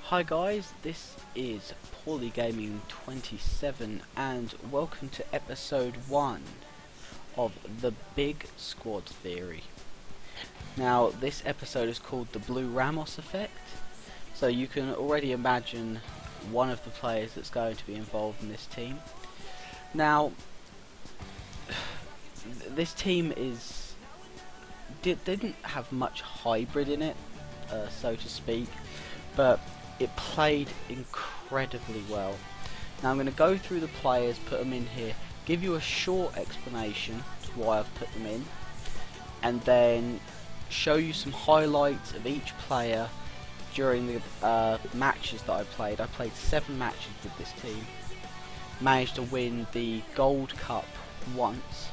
Hi guys, this is Poorly Gaming 27 and welcome to episode 1 of the Big Squad Theory. Now this episode is called the Blue Ramos effect, so you can already imagine one of the players that's going to be involved in this team. Now this team didn't have much hybrid in it, so to speak, but it played incredibly well. Now I'm going to go through the players, put them in here, give you a short explanation to why I've put them in, and then show you some highlights of each player during the matches that I played. I played 7 matches with this team, managed to win the Gold Cup once,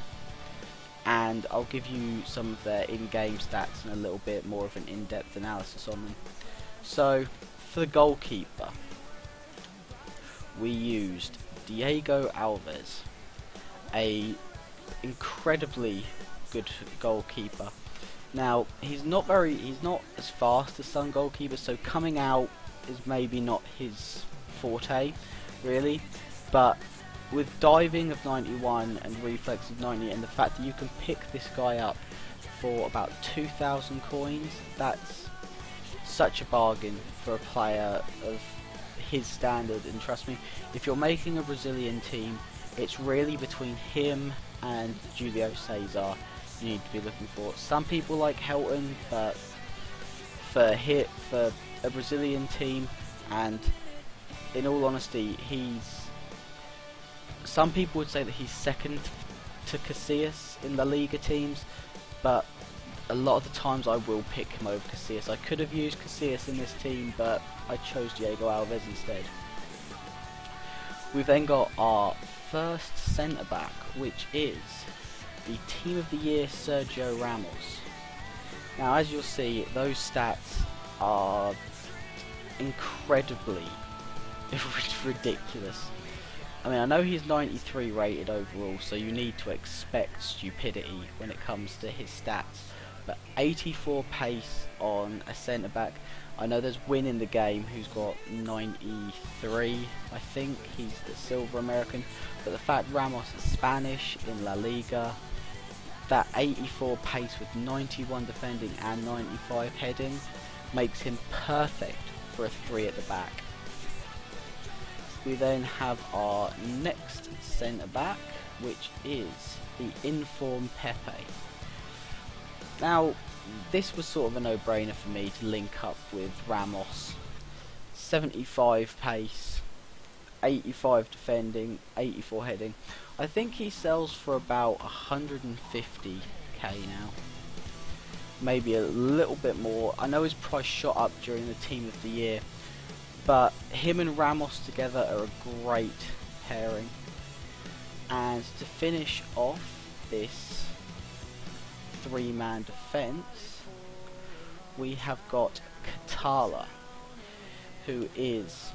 and I'll give you some of their in-game stats and a little bit more of an in-depth analysis on them. So for the goalkeeper, we used Diego Alves, a incredibly good goalkeeper. Now he's not as fast as some goalkeepers, so coming out is maybe not his forte really, but with diving of 91 and reflex of 90 and the fact that you can pick this guy up for about 2,000 coins, that's such a bargain for a player of his standard. And trust me, if you're making a Brazilian team, it's really between him and Julio Cesar you need to be looking for. Some people like Helton, but for a Brazilian team, and in all honesty, some people would say that he's second to Casillas in La Liga teams, but a lot of the times I will pick him over Casillas. I could have used Casillas in this team, but I chose Diego Alves instead. We've then got our first centre-back, which is the Team of the Year Sergio Ramos. Now as you'll see, those stats are incredibly ridiculous. I mean, I know he's 93 rated overall, so you need to expect stupidity when it comes to his stats. But 84 pace on a centre-back. I know there's Win in the game who's got 93, I think. He's the Silver American. But the fact Ramos is Spanish in La Liga, that 84 pace with 91 defending and 95 heading makes him perfect for a 3 at the back. We then have our next centre-back, which is the Inform Pepe. Now, this was sort of a no-brainer for me to link up with Ramos. 75 pace, 85 defending, 84 heading. I think he sells for about 150k now. Maybe a little bit more. I know his price shot up during the Team of the Year, but him and Ramos together are a great pairing. And to finish off this 3-man defence, we have got Katala, who is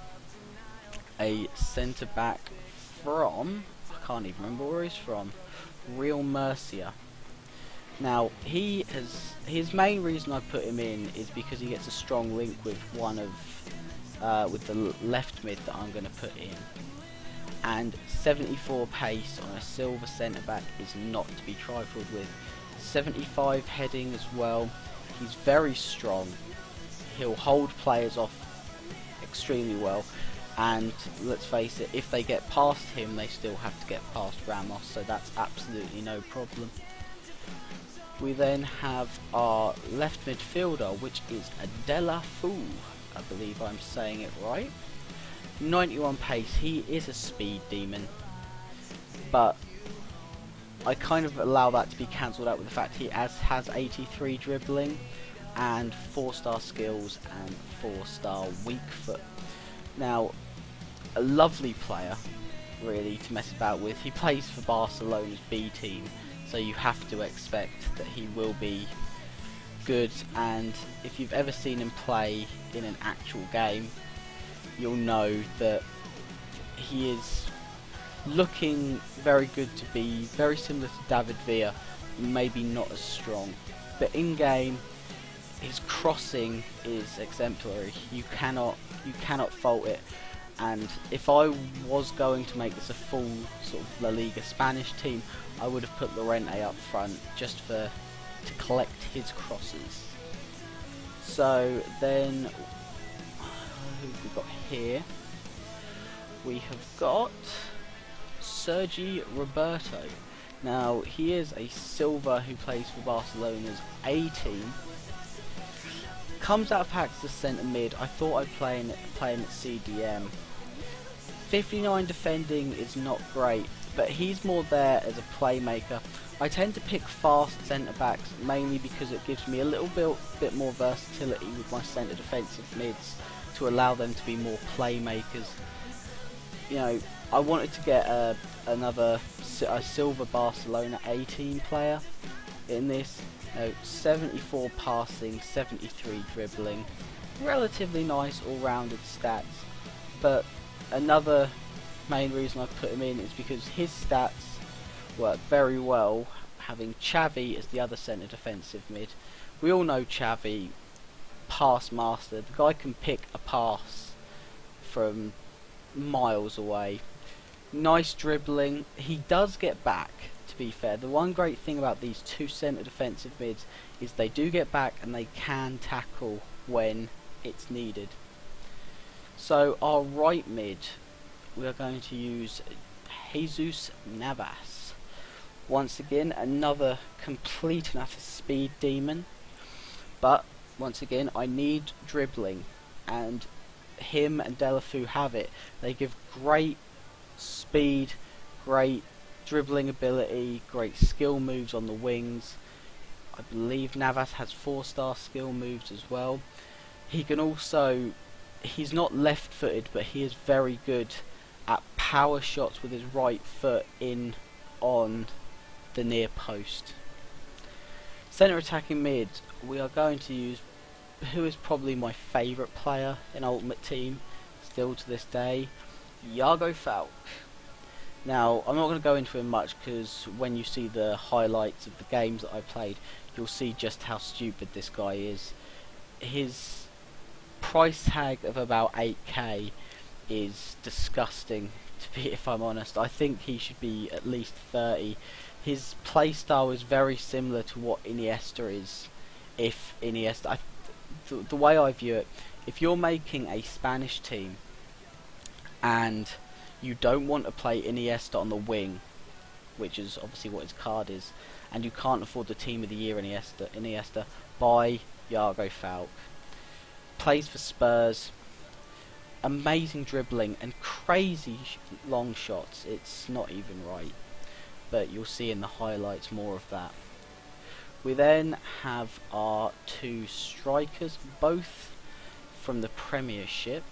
a centre-back from, I can't even remember where he's from, Real Murcia. Now his main reason I put him in is because he gets a strong link with with the left mid that I'm going to put in, and 74 pace on a silver centre-back is not to be trifled with. 75 heading as well. He's very strong. He'll hold players off extremely well, and let's face it, if they get past him they still have to get past Ramos, so that's absolutely no problem. We then have our left midfielder, which is Adela Fu. I believe I'm saying it right. 91 pace. He is a speed demon, but I kind of allow that to be cancelled out with the fact he has 83 dribbling and 4-star skills and 4-star weak foot. Now, a lovely player really to mess about with. He plays for Barcelona's B team, so you have to expect that he will be good, and if you've ever seen him play in an actual game, you'll know that he is looking very good, to be very similar to David Villa, maybe not as strong, but in game his crossing is exemplary. You cannot fault it. And if I was going to make this a full sort of La Liga Spanish team, I would have put Llorente up front just to collect his crosses. So then, who have we got here? We have got Sergi Roberto. Now he is a silver who plays for Barcelona's A team. Comes out of packs as centre mid. I thought I'd play him at CDM. 59 defending is not great, but he's more there as a playmaker. I tend to pick fast centre backs mainly because it gives me a little bit more versatility with my centre defensive mids to allow them to be more playmakers. You know, I wanted to get a silver Barcelona A team player in this. 74 passing, 73 dribbling, relatively nice all-rounded stats, but another main reason I put him in is because his stats work very well having Xavi as the other centre defensive mid. We all know Xavi, pass master. The guy can pick a pass from miles away. Nice dribbling. He does get back, to be fair. The one great thing about these two centre defensive mids is they do get back and they can tackle when it's needed. So our right mid, we are going to use Jesus Navas. Once again, another complete and utter speed demon. But once again, I need dribbling, and him and Delafou have it. They give great speed, great dribbling ability, great skill moves on the wings. I believe Navas has 4-star skill moves as well. He can also, he's not left-footed, but he is very good at power shots with his right foot in on the near post. Centre attacking mid, we are going to use who is probably my favourite player in Ultimate Team still to this day, Iago Falk. Now, I'm not going to go into him much because when you see the highlights of the games that I played, you'll see just how stupid this guy is. His price tag of about 8k is disgusting, if I'm honest. I think he should be at least 30. His playstyle is very similar to what Iniesta is. If Iniesta, the way I view it, if you're making a Spanish team and you don't want to play Iniesta on the wing, which is obviously what his card is, and you can't afford the Team of the Year Iniesta, buy Iago Falk. Plays for Spurs, amazing dribbling and crazy long shots. It's not even right, but you'll see in the highlights more of that. We then have our two strikers, both from the Premiership.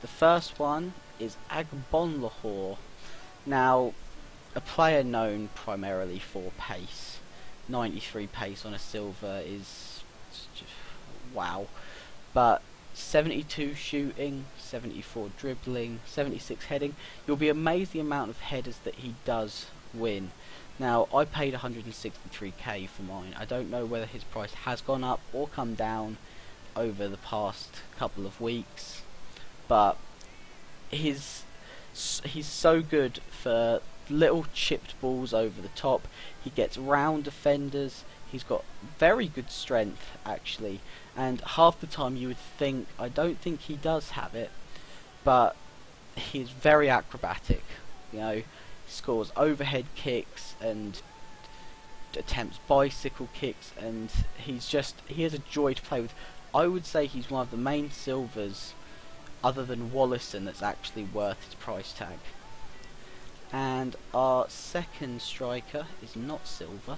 The first one is Agbonlahor. Now, a player known primarily for pace. 93 pace on a silver is just, wow. But 72 shooting, 74 dribbling, 76 heading. You'll be amazed the amount of headers that he does win. Now, I paid 163k for mine. I don't know whether his price has gone up or come down over the past couple of weeks, but he's so good for little chipped balls over the top. He gets round defenders. He's got very good strength, actually, and half the time you would think, I don't think he does have it, but he's very acrobatic. You know, scores overhead kicks and attempts bicycle kicks, and he has a joy to play with. I would say he's one of the main silvers, other than Wallison, that's actually worth his price tag. And our second striker is not silver.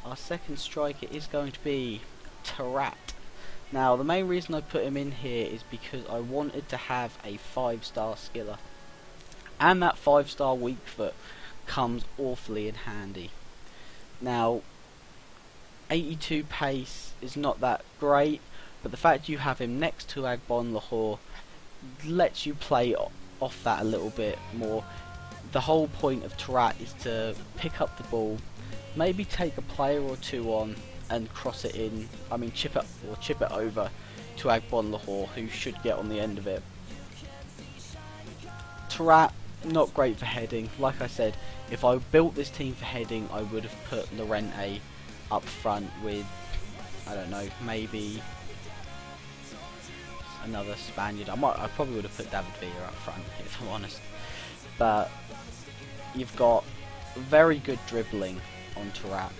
Our second striker is going to be Tarat. Now, the main reason I put him in here is because I wanted to have a 5-star skiller, and that 5-star weak foot comes awfully in handy. Now, 82 pace is not that great, but the fact you have him next to Agbonlahor lets you play off that a little bit more. The whole point of Tarat is to pick up the ball, maybe take a player or two on, and cross it in. I mean, chip it over to Agbon Lahore, who should get on the end of it. Tarat, not great for heading. Like I said, if I built this team for heading, I would have put Lorente up front with, I don't know, maybe another Spaniard. I probably would have put David Villa up front, if I'm honest. But you've got very good dribbling on Tarat.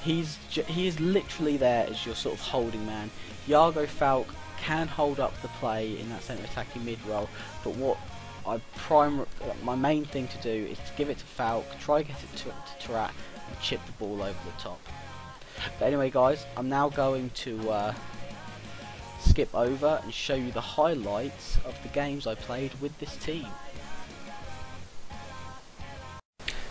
He is literally there as your sort of holding man. Iago Falk can hold up the play in that centre attacking mid role, but what my main thing to do is to give it to Falk, try get it to Tarat, and chip the ball over the top. But anyway, guys, I'm now going to skip over and show you the highlights of the games I played with this team.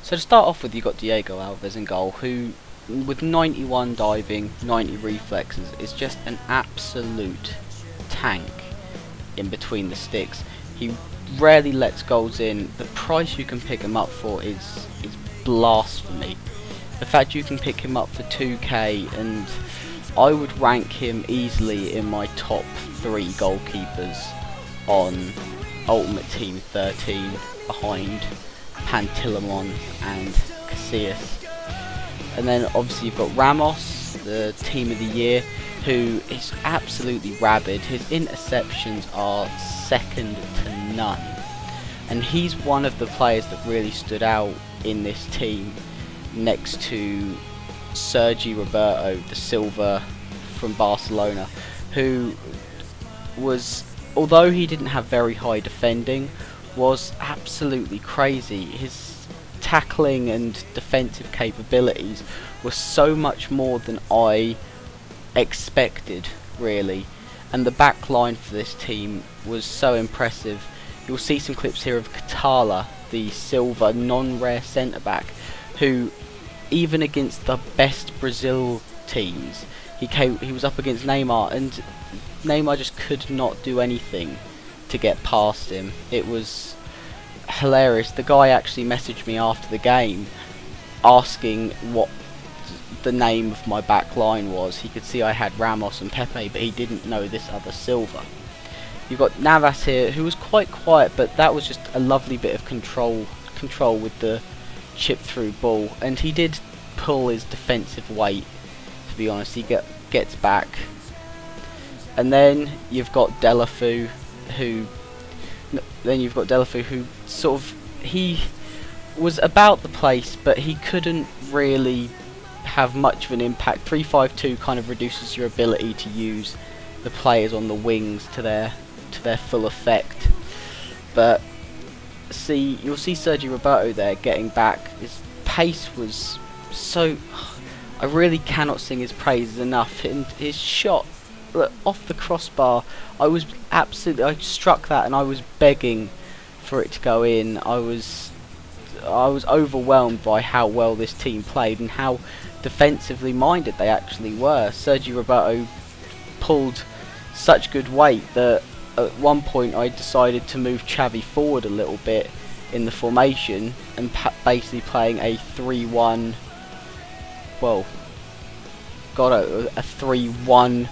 So to start off with, you got Diego Alves in goal, who with 91 diving, 90 reflexes is just an absolute tank in between the sticks. He rarely lets goals in. The price you can pick him up for is blasphemy. The fact you can pick him up for 2k, and I would rank him easily in my top 3 goalkeepers on Ultimate Team 13, behind Pantilimon and Casillas. And then obviously you've got Ramos, the team of the year, who is absolutely rabid. His interceptions are second to none, and he's one of the players that really stood out in this team, next to Sergi Roberto da Silva from Barcelona, who was, although he didn't have very high defending, was absolutely crazy. His tackling and defensive capabilities were so much more than I expected, really, and the back line for this team was so impressive. You'll see some clips here of Catala, the silver non-rare centre-back, who even against the best Brazil teams, he was up against Neymar, and Neymar just could not do anything to get past him. It was hilarious. The guy actually messaged me after the game asking what the name of my back line was. He could see I had Ramos and Pepe, but he didn't know this other Silva. You've got Navas here, who was quite quiet, but that was just a lovely bit of control with the chip through ball, and he did pull his defensive weight, to be honest. He gets back. And then you've got Delafu, who sort of, he was about the place, but he couldn't really have much of an impact. 3-5-2 kind of reduces your ability to use the players on the wings to their full effect. But you'll see Sergi Roberto there getting back. His pace was so, I really cannot sing his praises enough. And his shot, look, off the crossbar, I struck that and I was begging for it to go in. I was overwhelmed by how well this team played and how defensively minded they actually were. Sergi Roberto pulled such good weight that at one point I decided to move Xavi forward a little bit in the formation and basically playing a 3-1, well, a 3-1-4,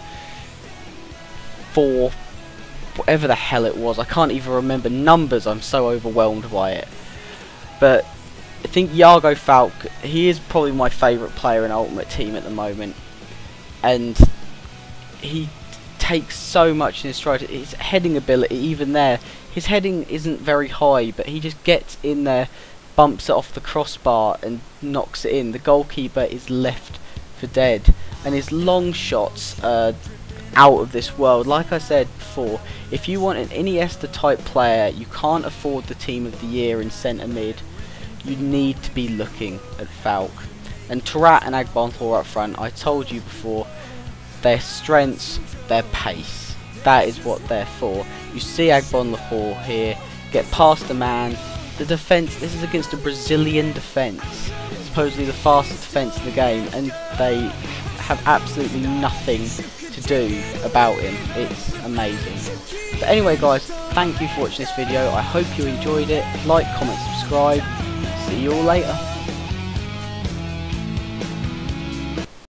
whatever the hell it was. I can't even remember numbers, I'm so overwhelmed by it. But I think Iago Falk, he is probably my favourite player in Ultimate Team at the moment, and he takes so much in his stride. His heading ability, even there, his heading isn't very high, but he just gets in there, bumps it off the crossbar and knocks it in. The goalkeeper is left for dead, and his long shots are out of this world. Like I said before, if you want an Iniesta type player, you can't afford the team of the year in centre mid. You need to be looking at Falk. And Tarat and Agbonlahor up front, I told you before, their strengths, their pace. That is what they're for. You see Agbonlahor here get past the man. The defence, this is against a Brazilian defence, supposedly the fastest defence in the game, and they have absolutely nothing to do about him. It's amazing. But anyway guys, thank you for watching this video. I hope you enjoyed it. Like, comment, subscribe. See you all later.